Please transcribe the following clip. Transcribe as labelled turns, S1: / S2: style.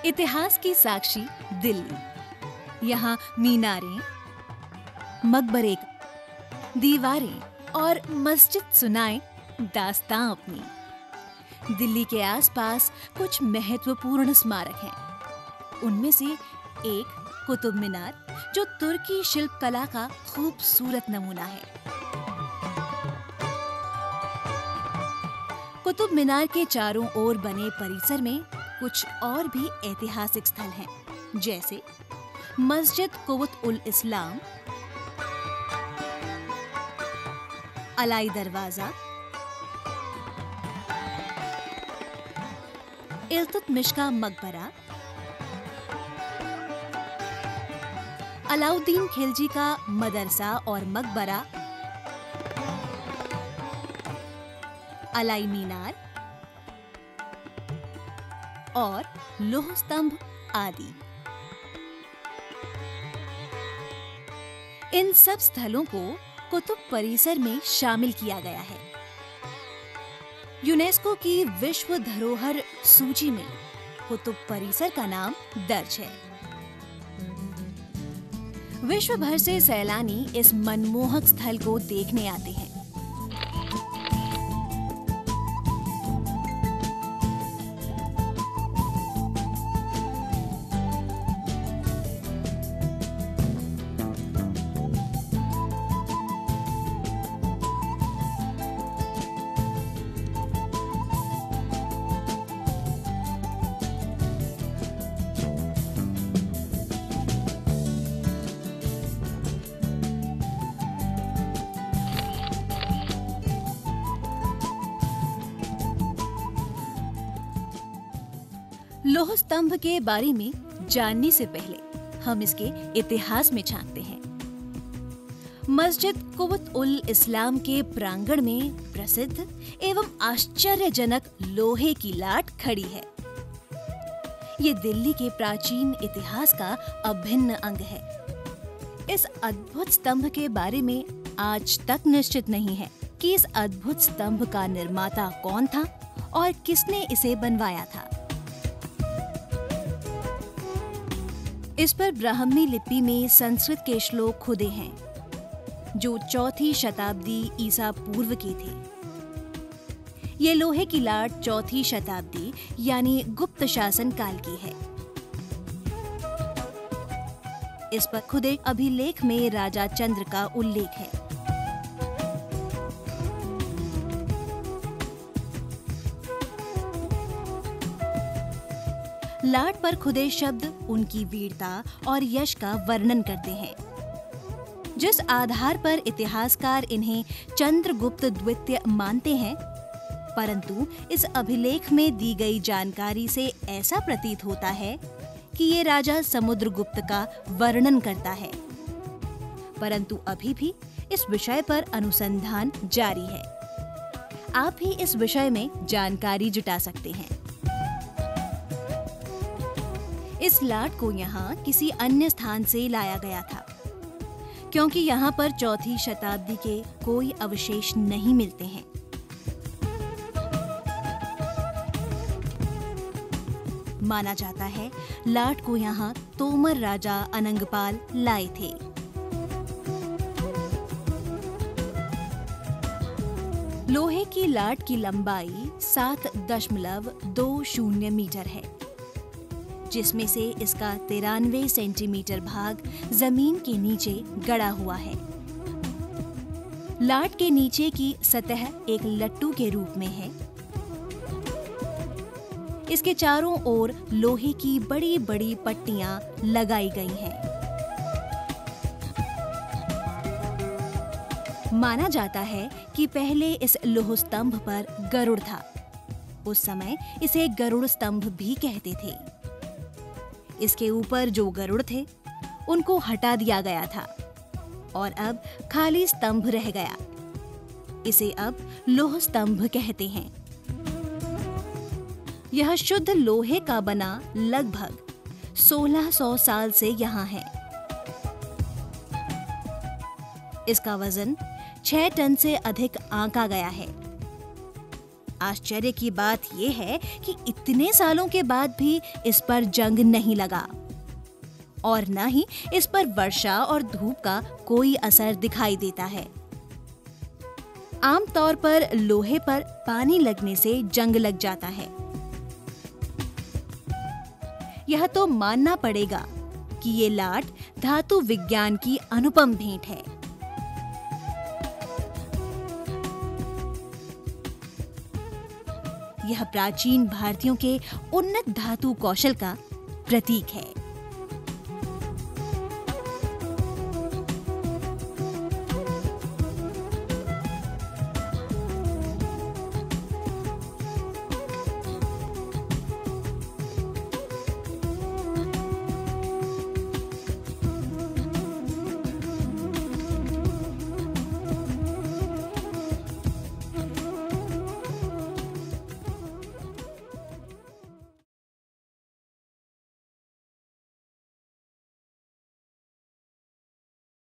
S1: इतिहास की साक्षी दिल्ली। यहाँ मीनारें, मकबरे, दीवारें और मस्जिद सुनाए दास्तां अपनी। दिल्ली के आसपास कुछ महत्वपूर्ण स्मारक हैं। उनमें से एक कुतुब मीनार, जो तुर्की शिल्पकला का खूबसूरत नमूना है। कुतुब मीनार के चारों ओर बने परिसर में कुछ और भी ऐतिहासिक स्थल हैं, जैसे मस्जिद कुव्वत-उल-इस्लाम, अलाई दरवाजा, इल्तुतमिश का मकबरा, अलाउद्दीन खिलजी का मदरसा और मकबरा, अलाई मीनार और लौह स्तंभ आदि। इन सब स्थलों को कुतुब परिसर में शामिल किया गया है। यूनेस्को की विश्व धरोहर सूची में कुतुब परिसर का नाम दर्ज है। विश्व भर से सैलानी इस मनमोहक स्थल को देखने आते हैं। लौह स्तंभ के बारे में जानने से पहले हम इसके इतिहास में झांकते हैं। मस्जिद कुव्वत-उल-इस्लाम के प्रांगण में प्रसिद्ध एवं आश्चर्यजनक लोहे की लाट खड़ी है। ये दिल्ली के प्राचीन इतिहास का अभिन्न अंग है। इस अद्भुत स्तंभ के बारे में आज तक निश्चित नहीं है कि इस अद्भुत स्तंभ का निर्माता कौन था और किसने इसे बनवाया था। इस पर ब्राह्मी लिपि में संस्कृत के श्लोक खुदे हैं, जो 4वीं शताब्दी ईसा पूर्व के थे। ये लोहे की लाट 4वीं शताब्दी यानी गुप्त शासन काल की है। इस पर खुदे अभिलेख में राजा चंद्र का उल्लेख है। लाट पर खुदे शब्द उनकी वीरता और यश का वर्णन करते हैं, जिस आधार पर इतिहासकार इन्हें चंद्रगुप्त द्वितीय मानते हैं। परंतु इस अभिलेख में दी गई जानकारी से ऐसा प्रतीत होता है कि ये राजा समुद्रगुप्त का वर्णन करता है। परंतु अभी भी इस विषय पर अनुसंधान जारी है। आप भी इस विषय में जानकारी जुटा सकते हैं। इस लाट को यहाँ किसी अन्य स्थान से लाया गया था, क्योंकि यहाँ पर 4वीं शताब्दी के कोई अवशेष नहीं मिलते हैं। माना जाता है लाट को यहाँ तोमर राजा अनंगपाल लाए थे। लोहे की लाट की लंबाई 7.20 मीटर है, जिसमें से इसका 93 सेंटीमीटर भाग जमीन के नीचे गड़ा हुआ है। लाट के नीचे की सतह एक लट्टू के रूप में है। इसके चारों ओर लोहे की बड़ी बड़ी पट्टियां लगाई गई हैं। माना जाता है कि पहले इस लौह स्तंभ पर गरुड़ था। उस समय इसे गरुड़ स्तंभ भी कहते थे। इसके ऊपर जो गरुड़ थे उनको हटा दिया गया था और अब खाली स्तंभ रह गया। इसे अब लौह स्तंभ कहते हैं। यह शुद्ध लोहे का बना लगभग 1600 साल से यहाँ है। इसका वजन 6 टन से अधिक आंका गया है। आश्चर्य की बात यह है कि इतने सालों के बाद भी इस पर जंग नहीं लगा और न ही इस पर वर्षा और धूप का कोई असर दिखाई देता है। आमतौर पर लोहे पर पानी लगने से जंग लग जाता है। यह तो मानना पड़ेगा कि ये लाट धातु विज्ञान की अनुपम भेंट है। यह प्राचीन भारतीयों के उन्नत धातु कौशल का प्रतीक है।